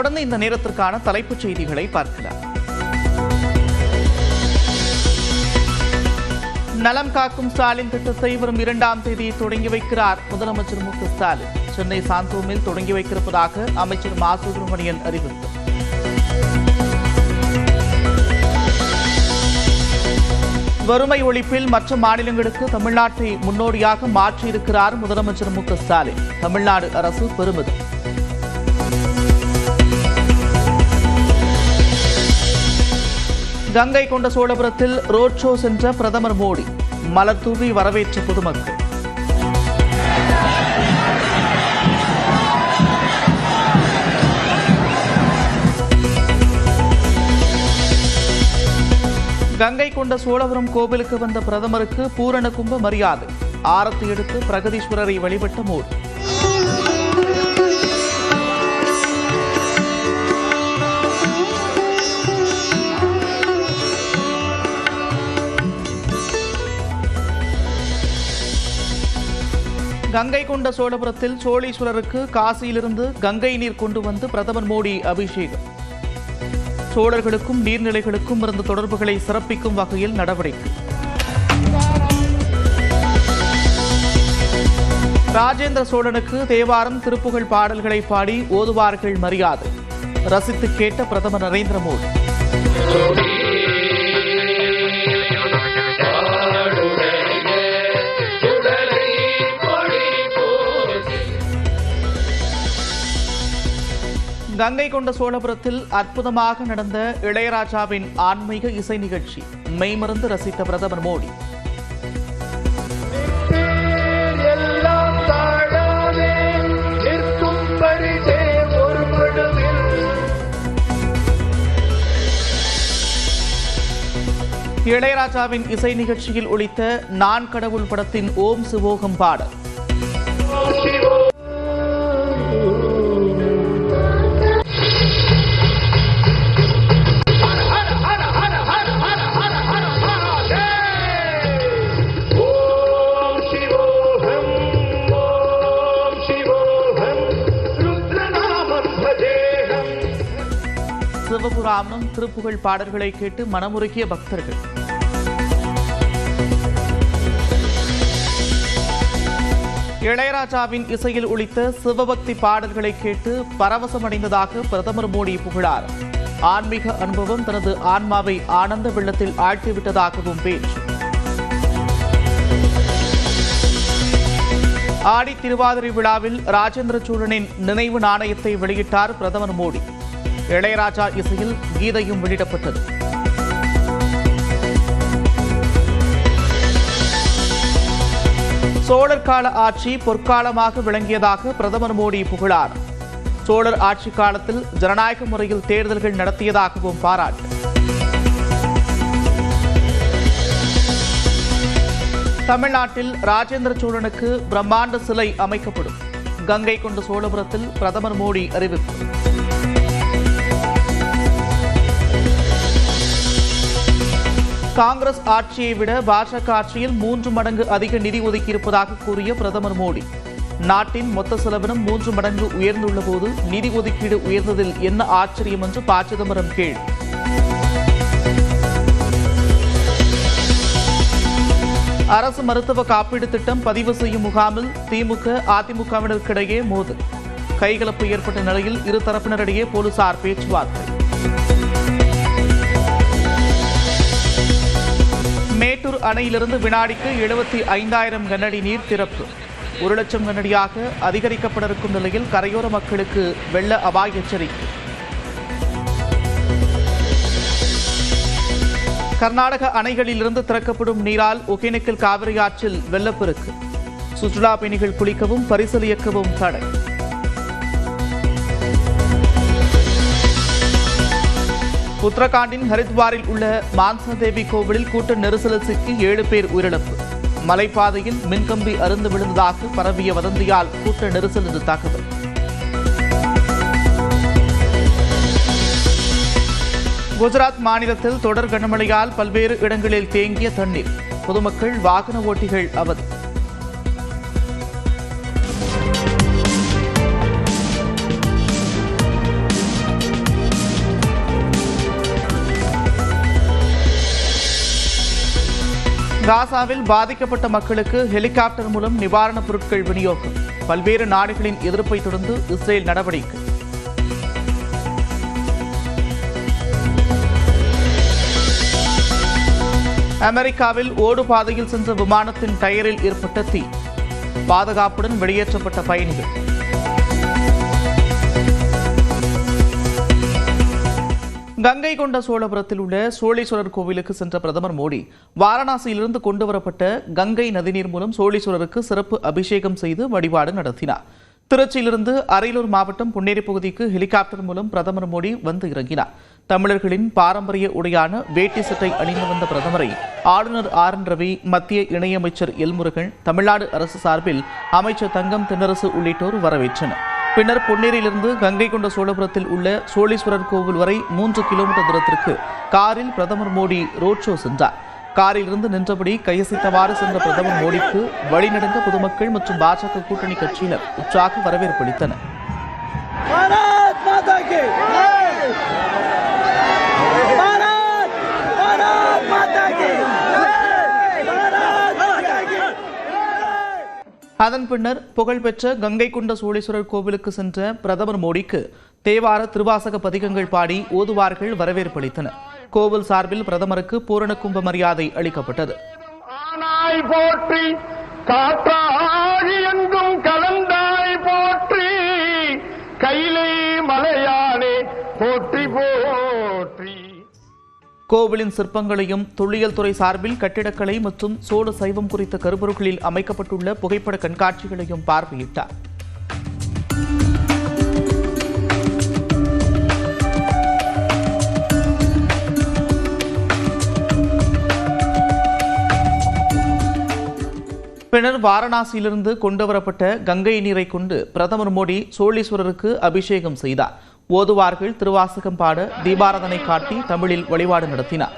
தொடர்ந்து இந்த நேரத்திற்கான தலைப்புச் செய்திகளை பார்க்கலாம். நலம் காக்கும் ஸ்டாலின் திட்டத்தை வரும் 2ஆம் தேதி தொடங்கி வைக்கிறார் முதலமைச்சர் மு க ஸ்டாலின். சென்னை சாந்தோமில் தொடங்கி வைத்திருப்பதாக அமைச்சர் மா சுப்பிரமணியன் அறிவிப்பு. வறுமை ஒழிப்பில் மற்ற மாநிலங்களுக்கு தமிழ்நாட்டை முன்னோடியாக மாற்றியிருக்கிறார் முதலமைச்சர் மு க ஸ்டாலின். தமிழ்நாடு அரசு பெருமிதம். கங்கை கொண்ட சோழபுரத்தில் ரோட் ஷோ சென்ற பிரதமர் மோடி மலர் தூவி வரவேற்ற பொதுமக்கள். கங்கை கொண்ட சோழபுரம் கோவிலுக்கு வந்த பிரதமருக்கு பூரண கும்ப மரியாதை. ஆரத்தி எடுத்து பிரகதீஸ்வரரை வழிபட்ட மோடி. கங்கை கொண்ட சோழபுரத்தில் சோழீஸ்வரருக்கு காசியிலிருந்து கங்கை நீர் கொண்டு வந்து பிரதமர் மோடி அபிஷேகம். சோழர்களுக்கும் நீர்நிலைகளுக்கும் இருந்த தொடர்புகளை சிறப்பிக்கும் வகையில் நடவடிக்கை. ராஜேந்திர சோழனுக்கு தேவாரம் திருப்புகழ் பாடல்களை பாடி ஓதுவார்கள் மரியாதை. ரசித்து கேட்ட பிரதமர் நரேந்திர மோடி. கங்கை கொண்ட சோழபுரத்தில் அற்புதமாக நடந்த இளையராஜாவின் ஆன்மீக இசை நிகழ்ச்சி. மெய்மறந்து ரசித்த பிரதமர் மோடி. இளையராஜாவின் இசை நிகழ்ச்சியில் ஒலித்த நான் கடவுள் படத்தின் ஓம் சிவோகம் பாடல். சிவபுராணம் திருப்புகழ் பாடல்களை கேட்டு மனமுருகிய பக்தர்கள். இளையராஜாவின் இசையில் ஒலித்த சிவபக்தி பாடல்களை கேட்டு பரவசமடைந்ததாக பிரதமர் மோடி புகழார். ஆன்மீக அனுபவம் தனது ஆன்மாவை ஆனந்த வெள்ளத்தில் ஆழ்த்திவிட்டதாகவும் பேச்சு. ஆடி திருவாதிரை விழாவில் ராஜேந்திர சோழனின் நினைவு நாணயத்தை வெளியிட்டார் பிரதமர் மோடி. இளையராஜா இசையில் கீதையும் வெளியிடப்பட்டது. சோழர் கால ஆட்சி பொற்காலமாக விளங்கியதாக பிரதமர் மோடி புகழார். சோழர் ஆட்சி காலத்தில் ஜனநாயக முறையில் தேர்தல்கள் நடத்தியதாகவும் பாராட்டு. தமிழ்நாட்டில் ராஜேந்திர சோழனுக்கு பிரம்மாண்ட சிலை அமைக்கப்படும். கங்கை கொண்ட சோழபுரத்தில் பிரதமர் மோடி அறிவிப்பு. காங்கிரஸ் ஆட்சியை விட பாஜக ஆட்சியில் 3 மடங்கு அதிக நிதி ஒதுக்கியிருப்பதாக கூறிய பிரதமர் மோடி. நாட்டின் மொத்த செலவினம் 3 மடங்கு உயர்ந்துள்ள போது நிதி ஒதுக்கீடு உயர்ந்ததில் என்ன ஆச்சரியம் என்று ப. சிதம்பரம் கேள்வி. அரசு மருத்துவ காப்பீடு திட்டம் பதிவு செய்யும் முகாமில் திமுக அதிமுகவினருக்கிடையே மோதல். கைகலப்பு ஏற்பட்ட நிலையில் இருதரப்பினரிடையே போலீசார் பேச்சுவார்த்தை. மேட்டூர் அணையிலிருந்து வினாடிக்கு 75,000 கனஅடி நீர் திறப்பு. 1,00,000 கனஅடியாக அதிகரிக்கப்பட இருக்கும் நிலையில் கரையோர மக்களுக்கு வெள்ள அபாய எச்சரிக்கை. கர்நாடக அணைகளிலிருந்து திறக்கப்படும் நீரால் ஒகேனக்கல் காவிரி ஆற்றில் வெள்ளப்பெருக்கு. சுற்றுலா பயணிகள் குளிக்கவும் பரிசல் இயக்கவும் தடை. உத்தரகாண்டின் ஹரித்வாரில் உள்ள மான்சா தேவி கோவிலில் கூட்ட நெரிசலில் சிக்கி 7 பேர் உயிரிழப்பு. மலைப்பாதையில் மின்கம்பி அறுந்து விழுந்ததாக பரவிய வதந்தியால் கூட்ட நெரிசல் என்று தகவல். குஜராத் மாநிலத்தில் தொடர் கனமழையால் பல்வேறு இடங்களில் தேங்கிய தண்ணீர். பொதுமக்கள் வாகன ஓட்டிகள் அவதி. காசாவில் பாதிக்கப்பட்ட மக்களுக்கு ஹெலிகாப்டர் மூலம் நிவாரணப் பொருட்கள் விநியோகம். பல்வேறு நாடுகளின் எதிர்ப்பை தொடர்ந்து இஸ்ரேல் நடவடிக்கை. அமெரிக்காவில் ஓடுபாதையில் சென்ற விமானத்தின் டயரில் ஏற்பட்ட தீ. பாதுகாப்புடன் வெளியேற்றப்பட்ட பயணிகள். கங்கை கொண்ட சோழபுரத்தில் உள்ள சோழீஸ்வரர் கோவிலுக்கு சென்ற பிரதமர் மோடி வாரணாசியிலிருந்து கொண்டுவரப்பட்ட கங்கை நதிநீர் மூலம் சோழீஸ்வரருக்கு சிறப்பு அபிஷேகம் செய்து வழிபாடு நடத்தினார். திருச்சியிலிருந்து அரியலூர் மாவட்டம் பொன்னேரி பகுதிக்கு ஹெலிகாப்டர் மூலம் பிரதமர் மோடி வந்து இறங்கினார். தமிழர்களின் பாரம்பரிய உடையான வேட்டி சட்டை அணிந்து வந்த பிரதமரை ஆளுநர் ஆர் என் ரவி, மத்திய இணையமைச்சர் எல் முருகன், தமிழ்நாடு அரசு சார்பில் அமைச்சர் தங்கம் தென்னரசு உள்ளிட்டோர் வரவேற்றனர். பின்னர் பொன்னேரியிலிருந்து கங்கை கொண்ட சோழபுரத்தில் உள்ள சோழீஸ்வரர் கோவில் வரை 3 கிலோமீட்டர் தூரத்திற்கு காரில் பிரதமர் மோடி ரோட் ஷோ சென்றார். காரில் இருந்து நின்றபடி கையசைத்தவாறு சென்ற பிரதமர் மோடிக்கு வழிநடந்த பொதுமக்கள் மற்றும் பாஜக கூட்டணி கட்சியினர் உற்சாக வரவேற்பளித்தனர். அதன் பின்னர் புகழ்பெற்ற கங்கை கொண்ட சோழீஸ்வரர் கோவிலுக்கு சென்ற பிரதமர் மோடிக்கு தேவார திருவாசக பதிகங்கள் பாடி ஓதுவார்கள் வரவேற்பளித்தனர். கோவில் சார்பில் பிரதமருக்கு பூரண கும்ப மரியாதை அளிக்கப்பட்டது. கோவிலின் சிற்பங்களையும் தொல்லியல் துறை சார்பில் கட்டிடக்கலை மற்றும் சோழ சைவம் குறித்த கருப்பொருட்களில் அமைக்கப்பட்டுள்ள புகைப்பட கண்காட்சிகளையும் பார்வையிட்டார். பின்னர் வாரணாசியிலிருந்து கொண்டுவரப்பட்ட கங்கை நீரை கொண்டு பிரதமர் மோடி சோழீஸ்வரருக்கு அபிஷேகம் செய்தார். ஓதுவார்கள் திருவாசகம் பாட தீபாராதனை காட்டி தமிழில் வழிபாடு நடத்தினார்.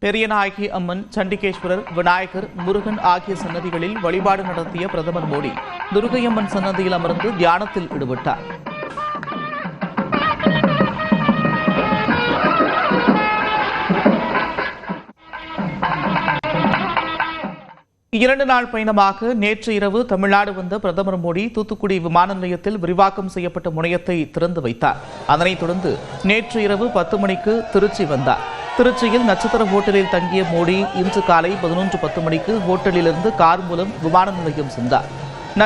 பெரியநாயகி அம்மன், சண்டிகேஸ்வரர், விநாயகர், முருகன் ஆகிய சன்னதிகளில் வழிபாடு நடத்திய பிரதமர் மோடி துர்க்கையம்மன் சன்னதியில் அமர்ந்து தியானத்தில் ஈடுபட்டார். இரண்டு நாள் பயணமாக நேற்று இரவு தமிழ்நாடு வந்த பிரதமர் மோடி தூத்துக்குடி விமான நிலையத்தில் விரிவாக்கம் செய்யப்பட்ட முனையத்தை திறந்து வைத்தார். அதனைத் தொடர்ந்து நேற்று இரவு 10 மணிக்கு திருச்சி வந்தார். திருச்சியில் நட்சத்திர ஹோட்டலில் தங்கிய மோடி இன்று காலை 11:10 மணிக்கு ஹோட்டலிலிருந்து கார் மூலம் விமான நிலையம் சென்றார்.